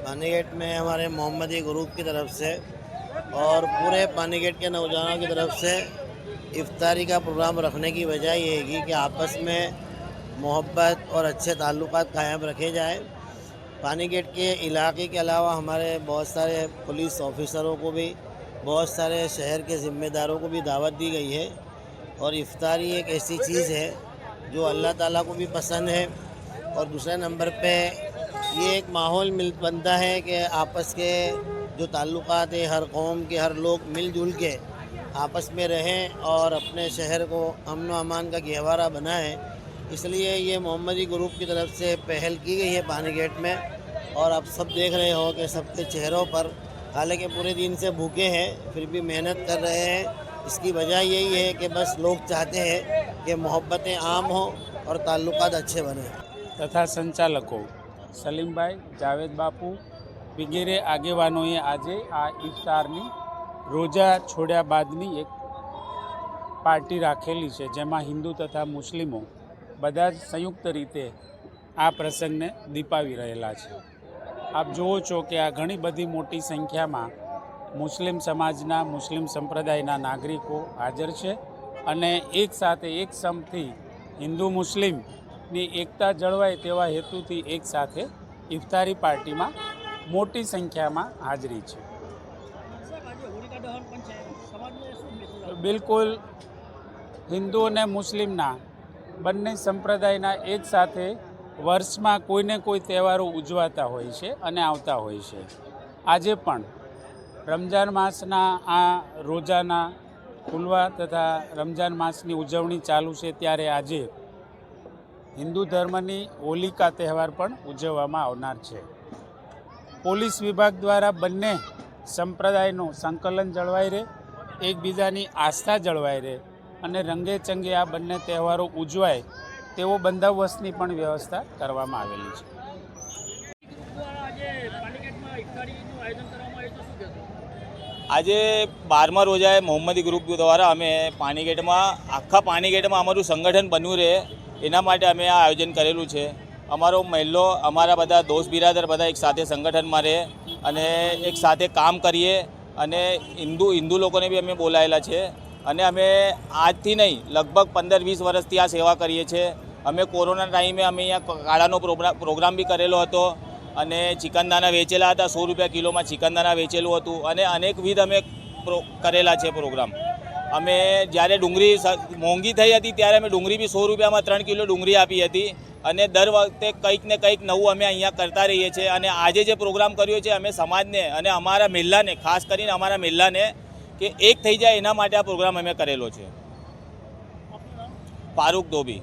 पानीगेट में हमारे मोहम्मदी ग्रुप की तरफ से और पूरे पानीगेट के नौजवानों की तरफ से इफ्तारी का प्रोग्राम रखने की वजह ये है कि आपस में मोहब्बत और अच्छे ताल्लुकात कायम रखे जाएं। पानीगेट के इलाके के अलावा हमारे बहुत सारे पुलिस ऑफिसरों को भी, बहुत सारे शहर के ज़िम्मेदारों को भी दावत दी गई है। और इफ्तारी एक ऐसी चीज़ है जो अल्लाह ताला को भी पसंद है। और दूसरे नंबर पे ये एक माहौल बनता है कि आपस के जो ताल्लुकात है, हर कौम के हर लोग मिलजुल के आपस में रहें और अपने शहर को अमन व अमान का गहवारा बनाएं। इसलिए ये मोहम्मदी ग्रुप की तरफ से पहल की गई है पानीगेट में। और आप सब देख रहे हो कि सबके चेहरों पर, हालांकि पूरे दिन से भूखे हैं, फिर भी मेहनत कर रहे हैं। इसकी वजह यही है कि बस लोग चाहते हैं कि मोहब्बतें आम हों और ताल्लुकात अच्छे बने। तथा संचालकों सलीमभाई, जावेद बापू वगैरह આગેવાનોએ આજે આ ઇફતારની રોજા છોડ્યા બાદની એક પાર્ટી રાખેલી છે, જેમાં હિન્દુ તથા મુસ્લિમો બધા જ સંયુક્ત રીતે આ પ્રસંગને દીપાવી રહેલા છે। આપ જુઓ છો કે આ ઘણી બધી મોટી સંખ્યામાં મુસ્લિમ સમાજના, મુસ્લિમ સંપ્રદાયના નાગરિકો હાજર છે અને એક સાથે એક સમથી હિન્દુ મુસ્લિમની એકતા જળવાય તેવા હેતુથી એક સાથે ઇફતારી પાર્ટીમાં મોટી સંખ્યામાં હાજરી છે। બિલકુલ હિન્દુ અને મુસ્લિમના બંને સંપ્રદાયના એક સાથે વર્ષમાં કોઈને કોઈ તહેવારો ઉજવાતા હોય છે અને આવતા હોય છે। આજે પણ રમજાન માસના આ રોજાના ખુલવા તથા રમજાન માસની ઉજવણી ચાલુ છે, ત્યારે આજે હિન્દુ ધર્મની હોલિકા તહેવાર પણ ઉજવવામાં આવનાર છે। પોલીસ વિભાગ દ્વારા બંને સંપ્રદાયનું સંકલન જળવાઈ રહે, એકબીજાની આસ્થા જળવાઈ રહે અને રંગે ચંગે આ બંને તહેવારો ઉજવાય તેવો બંદોબસ્તની પણ વ્યવસ્થા કરવામાં આવેલી છે। આજે 12મા રોજાએ મોહમ્મદી ગ્રુપ દ્વારા અમે આખા પાણીગેટમાં અમારું સંગઠન બન્યું રહે એના માટે અમે આ આયોજન કરેલું છે। અમારો મહિલો, અમારા બધા દોસ્ત બિરાદર બધા એક સાથે સંગઠનમાં રહે અને એક સાથે કામ કરીએ અને હિન્દુ લોકોને બી અમે બોલાયેલા છે અને અમે આજથી નહીં લગભગ 15-20 વર્ષથી આ સેવા કરીએ છીએ। અમે કોરોના ટાઈમે અમે અહીંયા કાળાનો પ્રોગ્રામ બી કરેલો હતો અને ચિકનદાના વેચેલા હતા। 100 રૂપિયા કિલોમાં ચિકનદાના વેચેલું હતું અને અનેકવિધ અમે કરેલા છે પ્રોગ્રામ। અમે જ્યારે ડુંગળી મોંઘી થઈ હતી ત્યારે અમે ડુંગળી બી 100 રૂપિયામાં 3 કિલો ડુંગળી આપી હતી અને દર વખતે કંઈક ને કંઈક નવું અમે અહીંયા કરતા રહીએ છીએ। અને આજે જે પ્રોગ્રામ કર્યો છે અમે સમાજને અને અમારા મહિલાને, ખાસ કરીને અમારા મહિલાને કે એક થઈ જાય એના માટે આ પ્રોગ્રામ અમે કરેલો છે। ફારૂક ધોબી।